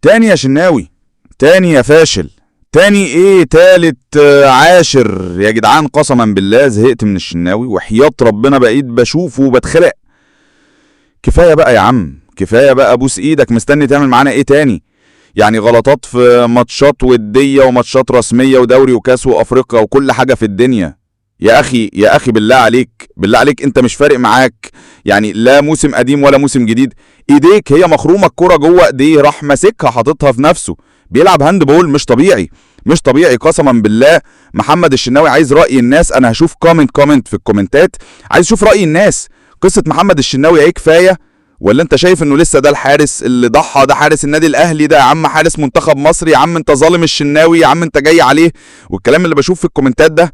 تاني يا شناوي، تاني يا فاشل، تاني ايه تالت عاشر يا جدعان. قسما بالله زهقت من الشناوي وحياة ربنا بقيت بشوفه وبتخلق. كفاية بقى يا عم، كفاية بقى، بوس ايدك. مستني تعمل معانا ايه تاني؟ يعني غلطات في ماتشات ودية وماتشات رسمية ودوري وكاس وافريقيا وكل حاجة في الدنيا. يا اخي يا اخي بالله عليك، بالله عليك، انت مش فارق معاك يعني لا موسم قديم ولا موسم جديد. ايديك هي مخرومه، الكرة جوه ايديه راح ماسكها حاططها في نفسه. بيلعب هاند بول، مش طبيعي، مش طبيعي قسما بالله. محمد الشناوي عايز رأي الناس، انا هشوف كومنت في الكومنتات، عايز اشوف رأي الناس. قصة محمد الشناوي ايه؟ كفاية؟ ولا انت شايف انه لسه ده الحارس اللي ضحى؟ ده حارس النادي الاهلي، ده يا عم حارس منتخب مصر، يا عم انت ظالم الشناوي، يا عم انت جاي عليه. والكلام اللي بشوف في الكومنتات ده،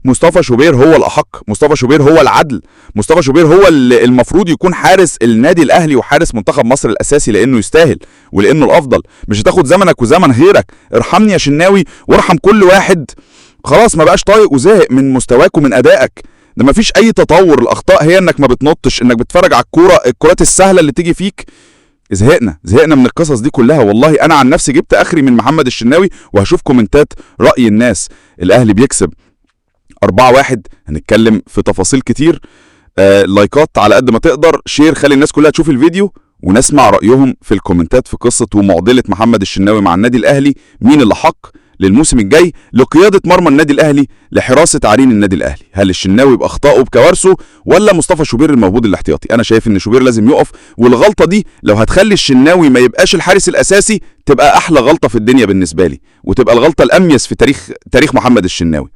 مصطفى شوبير هو الاحق، مصطفى شوبير هو العدل، مصطفى شوبير هو اللي المفروض يكون حارس النادي الاهلي وحارس منتخب مصر الاساسي، لانه يستاهل ولانه الافضل. مش هتاخد زمنك وزمن غيرك. ارحمني يا شناوي وارحم كل واحد خلاص ما بقاش طايق وزهق من مستواك ومن ادائك. ده مفيش اي تطور، الاخطاء هي انك ما بتنطش، انك بتتفرج على الكرات السهله اللي تيجي فيك. زهقنا من القصص دي كلها. والله انا عن نفسي جبت اخري من محمد الشناوي، وهشوف كومنتات راي الناس. الاهلي بيكسب 4-1، هنتكلم في تفاصيل كتير. لايكات على قد ما تقدر، شير، خلي الناس كلها تشوف الفيديو ونسمع رأيهم في الكومنتات في قصة ومعضلة محمد الشناوي مع النادي الأهلي. مين اللي حق للموسم الجاي لقيادة مرمى النادي الأهلي لحراسة عرين النادي الأهلي؟ هل الشناوي بأخطائه بكوارثه ولا مصطفى شوبير الموجود الاحتياطي؟ أنا شايف إن شوبير لازم يقف، والغلطة دي لو هتخلي الشناوي ما يبقاش الحارس الأساسي تبقى أحلى غلطة في الدنيا بالنسبة لي، وتبقى الغلطة الأميز في تاريخ محمد الشناوي.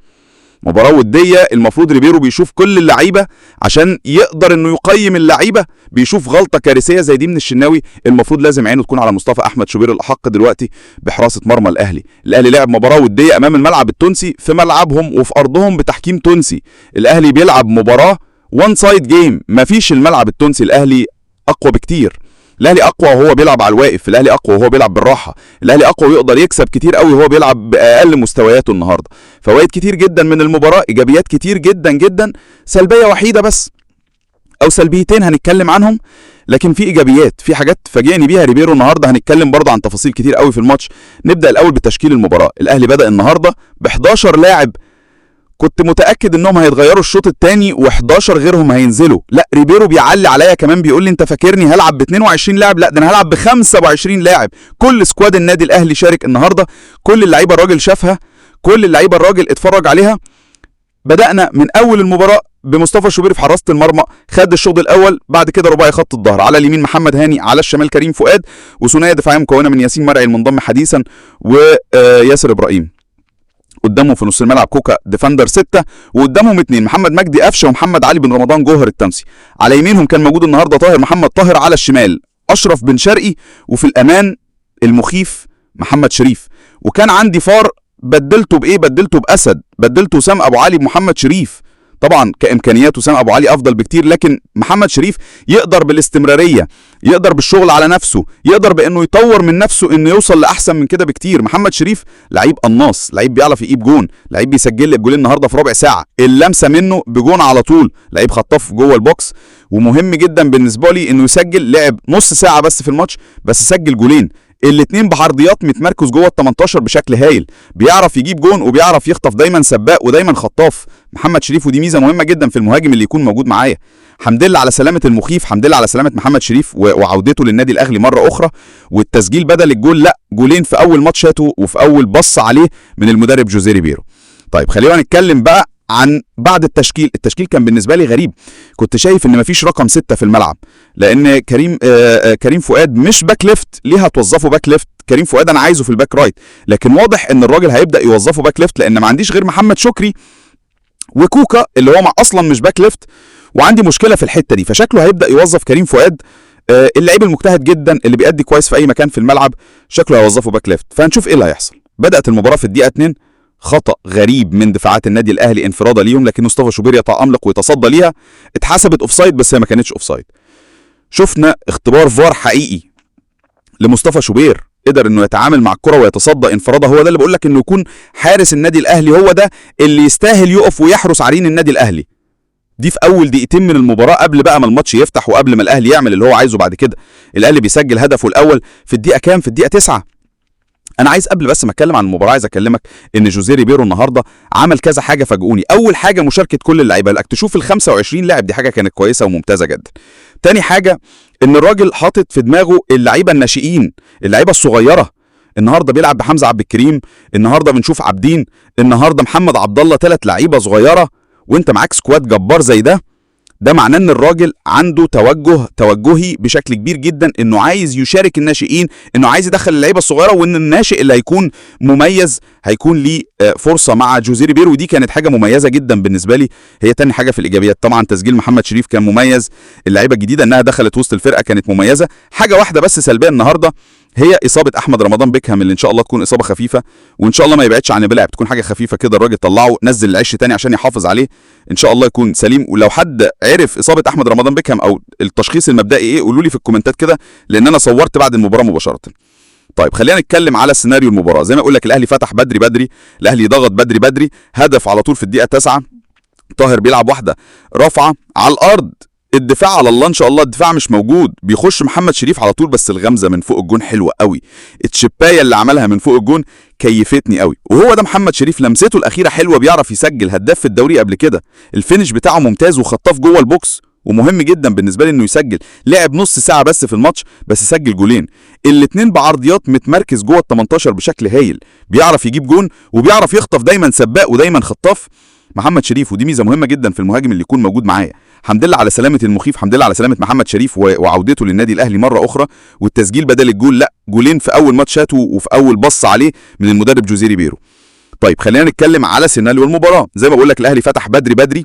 مباراة ودية المفروض ريبيرو بيشوف كل اللعيبة عشان يقدر انه يقيم اللعيبة. بيشوف غلطة كارثية زي دي من الشناوي، المفروض لازم عينه تكون على مصطفى احمد شوبير الاحق دلوقتي بحراسة مرمى الاهلي. الاهلي لعب مباراة ودية امام الملعب التونسي في ملعبهم وفي ارضهم بتحكيم تونسي. الاهلي بيلعب مباراة وان سايد جيم، مفيش الملعب التونسي. الاهلي اقوى بكتير، الاهلي اقوى وهو بيلعب على الواقف، الاهلي اقوى وهو بيلعب بالراحه، الاهلي اقوى ويقدر يكسب كتير قوي وهو بيلعب باقل مستوياته النهارده. فوائد كتير جدا من المباراه، ايجابيات كتير جدا جدا، سلبيه وحيده بس او سلبيتين هنتكلم عنهم، لكن في ايجابيات، في حاجات فاجئني بيها ريبيرو النهارده. هنتكلم برضه عن تفاصيل كتير قوي في الماتش. نبدا الاول بتشكيل المباراه. الاهلي بدا النهارده ب 11 لاعب، كنت متاكد انهم هيتغيروا الشوط الثاني و11 غيرهم هينزلوا. لا، ريبيرو بيعلي عليا كمان، بيقول لي انت فاكرني هلعب ب 22 لاعب؟ لا، ده انا هلعب ب 25 لاعب. كل سكواد النادي الاهلي شارك النهارده، كل اللعيبه الراجل شافها، كل اللعيبه الراجل اتفرج عليها. بدانا من اول المباراه بمصطفى شوبير في حراسه المرمى، خد الشوط الاول. بعد كده رباعي خط الظهر، على اليمين محمد هاني، على الشمال كريم فؤاد، وثنائيه دفاعيه مكونه من ياسين مرعي المنضم حديثا وياسر ابراهيم. قدامهم في نص الملعب كوكا ديفندر 6، وقدامهم 2 محمد مجدي قفشه ومحمد علي بن رمضان جوهر التونسي. على يمينهم كان موجود النهارده طاهر محمد طاهر، على الشمال اشرف بن شرقي، وفي الامان المخيف محمد شريف. وكان عندي فار بدلته بايه؟ بدلته باسد، بدلته وسام ابو علي بمحمد شريف. طبعا كامكانيات وسام ابو علي افضل بكتير، لكن محمد شريف يقدر بالاستمراريه، يقدر بالشغل على نفسه، يقدر بانه يطور من نفسه انه يوصل لاحسن من كده بكتير. محمد شريف لعيب قناص، لعيب بيعرف يجيب جون، لعيب بيسجل لك جولين النهارده في ربع ساعه، اللمسه منه بجون على طول، لعيب خطاف جوه البوكس. ومهم جدا بالنسبه لي انه يسجل، لعب نص ساعه بس في الماتش بس سجل جولين، الاتنين بعرضيات متمركز جوه ال 18 بشكل هايل. بيعرف يجيب جون وبيعرف يخطف، دايما سباق ودايما خطاف محمد شريف، ودي ميزه مهمه جدا في المهاجم اللي يكون موجود معايا. حمد لله على سلامه المخيف، حمد لله على سلامه محمد شريف وعودته للنادي الاهلي مره اخرى، والتسجيل بدل الجول، لا جولين في اول ماتشاته وفي اول بص عليه من المدرب جوزيه ريبيرو. طيب خلينا نتكلم بقى عن بعد التشكيل. التشكيل كان بالنسبه لي غريب، كنت شايف ان مفيش رقم 6 في الملعب، لان كريم فؤاد مش باك ليفت. ليه هتوظفه باك ليفت؟ كريم فؤاد انا عايزه في الباك رايت، لكن واضح ان الراجل هيبدا يوظفه باك ليفت، لان ما عنديش غير محمد شكري وكوكا اللي هو اصلا مش باك ليفت، وعندي مشكله في الحته دي. فشكله هيبدا يوظف كريم فؤاد، اللعيب المجتهد جدا اللي بيأدي كويس في اي مكان في الملعب، شكله هيوظفه باك ليفت. فهنشوف ايه اللي هيحصل. بدات المباراه في الدقيقه 2، خطأ غريب من دفاعات النادي الاهلي انفراده ليهم، لكن مصطفى شوبير يتألق ويتصدى ليها، اتحسبت اوفسايد بس هي ما كانتش اوفسايد. شفنا اختبار فار حقيقي لمصطفى شوبير، قدر انه يتعامل مع الكره ويتصدى انفراده. هو ده اللي بقول لك، انه يكون حارس النادي الاهلي، هو ده اللي يستاهل يقف ويحرس عرين النادي الاهلي. دي في اول دقيقتين من المباراه، قبل بقى ما الماتش يفتح وقبل ما الاهلي يعمل اللي هو عايزه بعد كده. الاهلي بيسجل هدفه الاول في الدقيقه كام؟ في الدقيقه 9. انا عايز قبل بس ما اتكلم عن المباراه عايز اكلمك ان جوزيه ريبيرو النهارده عمل كذا حاجه فاجئوني. اول حاجه مشاركه كل اللعيبه، انك تشوف ال 25 لاعب، دي حاجه كانت كويسه وممتازه جدا. تاني حاجه ان الراجل حاطط في دماغه اللعيبه الناشئين، اللعيبه الصغيره. النهارده بيلعب بحمزه عبد الكريم، النهارده بنشوف عابدين، النهارده محمد عبد الله، 3 لعيبه صغيره وانت معاك سكواد جبار زي ده معناه ان الراجل عنده توجهي بشكل كبير جدا، انه عايز يشارك الناشئين، انه عايز يدخل اللعيبه الصغيره، وان الناشئ اللي هيكون مميز هيكون ليه فرصه مع جوزيه ريبيرو. ودي كانت حاجه مميزه جدا بالنسبه لي. هي تاني حاجه في الايجابيات طبعا تسجيل محمد شريف كان مميز، اللعيبه الجديده انها دخلت وسط الفرقه كانت مميزه. حاجه واحده بس سلبيه النهارده هي اصابه احمد رمضان بيكهام، اللي ان شاء الله تكون اصابه خفيفه، وان شاء الله ما يبعدش عن البلاعب، تكون حاجه خفيفه كده، الراجل طلعه نزل العش تاني عشان يحافظ عليه، ان شاء الله يكون سليم. ولو حد عرف اصابه احمد رمضان بيكهام او التشخيص المبدئي ايه قولوا لي في الكومنتات كده، لان انا صورت بعد المباراه مباشره. طيب خلينا نتكلم على سيناريو المباراه. زي ما اقول لك الاهلي فتح بدري، الاهلي ضغط بدري، هدف على طول في الدقيقه 9. طاهر بيلعب واحده رافعه على الارض، الدفاع على الله ان شاء الله، الدفاع مش موجود، بيخش محمد شريف على طول، بس الغمزه من فوق الجون حلوه قوي، التشبايه اللي عملها من فوق الجون كيفتني قوي. وهو ده محمد شريف، لمسته الاخيره حلوه، بيعرف يسجل، هداف في الدوري قبل كده، الفينش بتاعه ممتاز وخطاف جوه البوكس، ومهم جدا بالنسبه لي انه يسجل. لعب نص ساعه بس في الماتش بس سجل جولين، الاثنين بعرضيات، متمركز جوه ال 18 بشكل هايل، بيعرف يجيب جون وبيعرف يخطف، دايما سباق ودايما خطاف محمد شريف، ودي ميزه مهمه جدا في المهاجم اللي يكون موجود معايا. الحمد لله على سلامه المخيف، الحمد لله على سلامه محمد شريف وعودته للنادي الاهلي مره اخرى، والتسجيل بدل الجول، لا جولين في اول ماتش شاته وفي اول بص عليه من المدرب جوزيه ريبيرو. طيب خلينا نتكلم على سيناريو المباراه. زي ما بقول لك الاهلي فتح بدري،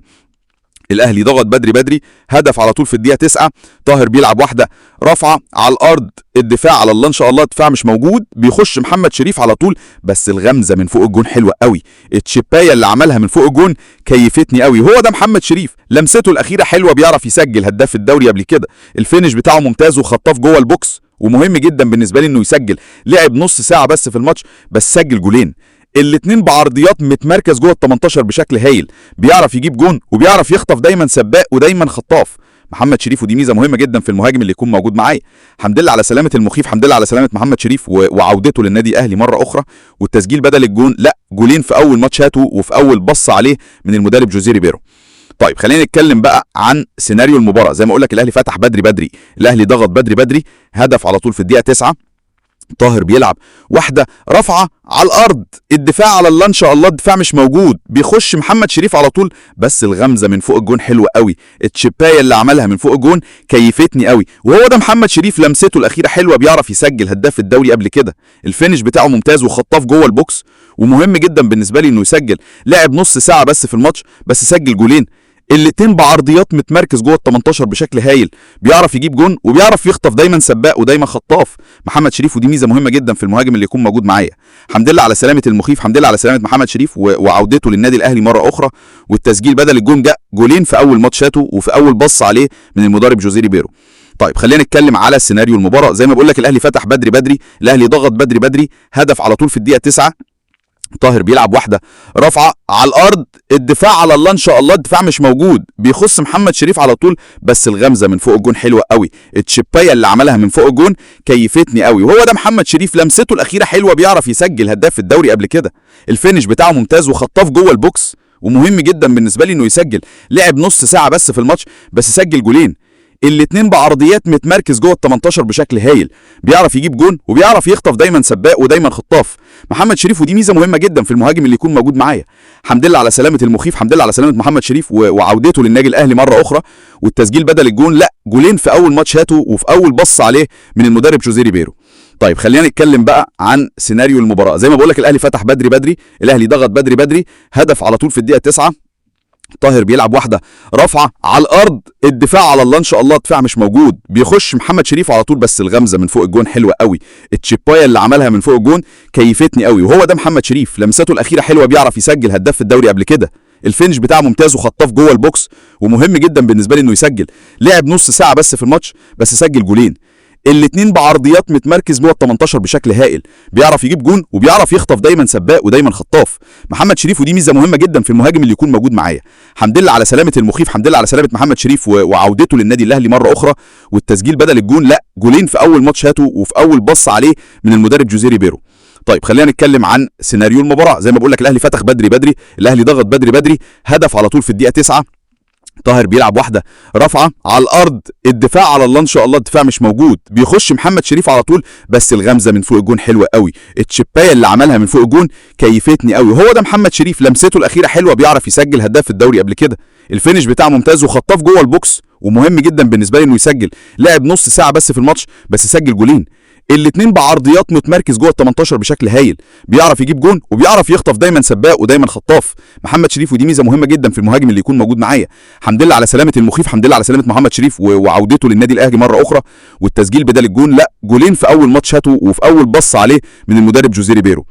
الاهلي ضغط بدري، هدف على طول في الدقيقه 9. طاهر بيلعب واحده رافعه على الارض، الدفاع على الله ان شاء الله، الدفاع مش موجود، بيخش محمد شريف على طول، بس الغمزه من فوق الجون حلوه قوي، التشبايه اللي عملها من فوق الجون كيفتني قوي. هو ده محمد شريف، لمسته الاخيره حلوه، بيعرف يسجل، هداف الدوري قبل كده، الفينش بتاعه ممتاز وخطاف جوه البوكس، ومهم جدا بالنسبه لي انه يسجل. لعب نص ساعه بس في الماتش بس سجل جولين، الاثنين بعرضيات، متمركز جوه ال 18 بشكل هايل، بيعرف يجيب جون وبيعرف يخطف، دايما سباق ودايما خطاف محمد شريف، ودي ميزه مهمه جدا في المهاجم اللي يكون موجود معايا. الحمد لله على سلامه المخيف، الحمد لله على سلامه محمد شريف وعودته للنادي الاهلي مره اخرى، والتسجيل بدل الجون، لا جولين في اول ماتش شاته وفي اول بص عليه من المدرب جوزيه ريبيرو. طيب خلينا نتكلم بقى عن سيناريو المباراه. زي ما اقول لك الاهلي فتح بدري، الاهلي ضغط بدري، هدف على طول في الدقيقه 9. طاهر بيلعب واحده رافعه على الارض، الدفاع على الله ان شاء الله، الدفاع مش موجود، بيخش محمد شريف على طول، بس الغمزه من فوق الجون حلوه قوي، التشبايه اللي عملها من فوق الجون كيفتني قوي. وهو ده محمد شريف، لمسته الاخيره حلوه، بيعرف يسجل، هداف الدوري قبل كده، الفينش بتاعه ممتاز وخطاف جوه البوكس، ومهم جدا بالنسبه لي انه يسجل. لعب نص ساعه بس في الماتش بس سجل جولين، الاتنين بعرضيات، متمركز جوه ال 18 بشكل هايل، بيعرف يجيب جون وبيعرف يخطف، دايما سباق ودايما خطاف محمد شريف، ودي ميزه مهمه جدا في المهاجم اللي يكون موجود معايا. الحمد لله على سلامه المخيف، الحمد لله على سلامه محمد شريف وعودته للنادي الاهلي مره اخرى، والتسجيل بدل الجون جاء جولين في اول ماتش شاته وفي اول بص عليه من المدرب جوزيه ريبيرو. طيب خلينا نتكلم على سيناريو المباراه. زي ما بقول لك الاهلي فتح بدري، الاهلي ضغط بدري، هدف على طول في الدقيقه 9. طاهر بيلعب واحده رافعه على الارض، الدفاع على الله ان شاء الله، الدفاع مش موجود، بيخص محمد شريف على طول، بس الغمزه من فوق الجون حلوه قوي، التشبايه اللي عملها من فوق الجون كيفتني قوي. وهو ده محمد شريف، لمسته الاخيره حلوه، بيعرف يسجل، هداف الدوري قبل كده، الفينش بتاعه ممتاز وخطاف جوه البوكس، ومهم جدا بالنسبه لي انه يسجل. لعب نص ساعه بس في الماتش بس سجل جولين، الاتنين بعرضيات، متمركز جوه ال 18 بشكل هايل، بيعرف يجيب جون وبيعرف يخطف، دايما سباق ودايما خطاف محمد شريف، ودي ميزه مهمه جدا في المهاجم اللي يكون موجود معايا. الحمد لله على سلامه المخيف، الحمد لله على سلامه محمد شريف وعودته للنادي الاهلي مره اخرى، والتسجيل بدل الجون، لا جولين في اول ماتش شاته وفي اول بص عليه من المدرب جوزيه ريبيرو. طيب خلينا نتكلم بقى عن سيناريو المباراه. زي ما بقول لك الاهلي فتح بدري، الاهلي ضغط بدري، هدف على طول في الدقيقه 9. طاهر بيلعب واحده رافعه على الارض، الدفاع على الله ان شاء الله، الدفاع مش موجود، بيخش محمد شريف على طول، بس الغمزه من فوق الجون حلوه قوي، التشيبايه اللي عملها من فوق الجون كيفتني قوي. وهو ده محمد شريف، لمسته الاخيره حلوه، بيعرف يسجل، هداف الدوري قبل كده، الفينش بتاعه ممتاز وخطاف جوه البوكس، ومهم جدا بالنسبه لي انه يسجل. لعب نص ساعه بس في الماتش بس سجل جولين، الاتنين بعرضيات، متمركز جوه ال 18 بشكل هائل، بيعرف يجيب جون وبيعرف يخطف، دايما سباق ودايما خطاف محمد شريف، ودي ميزه مهمه جدا في المهاجم اللي يكون موجود معايا. الحمد لله على سلامه المخيف، الحمد لله على سلامه محمد شريف وعودته للنادي الاهلي مره اخرى، والتسجيل بدل الجون، لا جولين في اول ماتش شاته وفي اول بص عليه من المدرب جوزيه ريبيرو. طيب خلينا نتكلم عن سيناريو المباراه. زي ما بقول لك الاهلي فتح بدري بدري، الاهلي ضغط بدري بدري، هدف على طول في الدقيقه 9. طاهر بيلعب واحده رافعه على الارض، الدفاع على الله ان شاء الله، الدفاع مش موجود، بيخش محمد شريف على طول، بس الغمزه من فوق الجون حلوه قوي، التشيبايه اللي عملها من فوق الجون كيفتني قوي. هو ده محمد شريف، لمسته الاخيره حلوه، بيعرف يسجل، هداف الدوري قبل كده، الفينش بتاعه ممتاز، وخطاف جوه البوكس، ومهم جدا بالنسبه لي انه يسجل. لعب نص ساعه بس في الماتش بس سجل جولين، الاثنين بعرضيات، متمركز جوه ال 18 بشكل هايل، بيعرف يجيب جون وبيعرف يخطف، دايما سباق ودايما خطاف محمد شريف، ودي ميزه مهمه جدا في المهاجم اللي يكون موجود معايا. الحمد لله على سلامه المخيف، الحمد لله على سلامه محمد شريف وعودته للنادي الاهلي مره اخرى، والتسجيل بدل الجون، لا جولين في اول ماتش هاته، وفي اول بص عليه من المدرب جوزيه ريبيرو.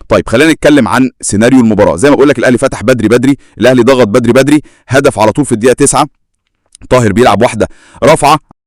طيب خلينا نتكلم عن سيناريو المباراه. زي ما بقول لك الاهلي فتح بدري بدري، الاهلي ضغط بدري بدري، هدف على طول في الدقيقه 9. طاهر بيلعب واحده رافعه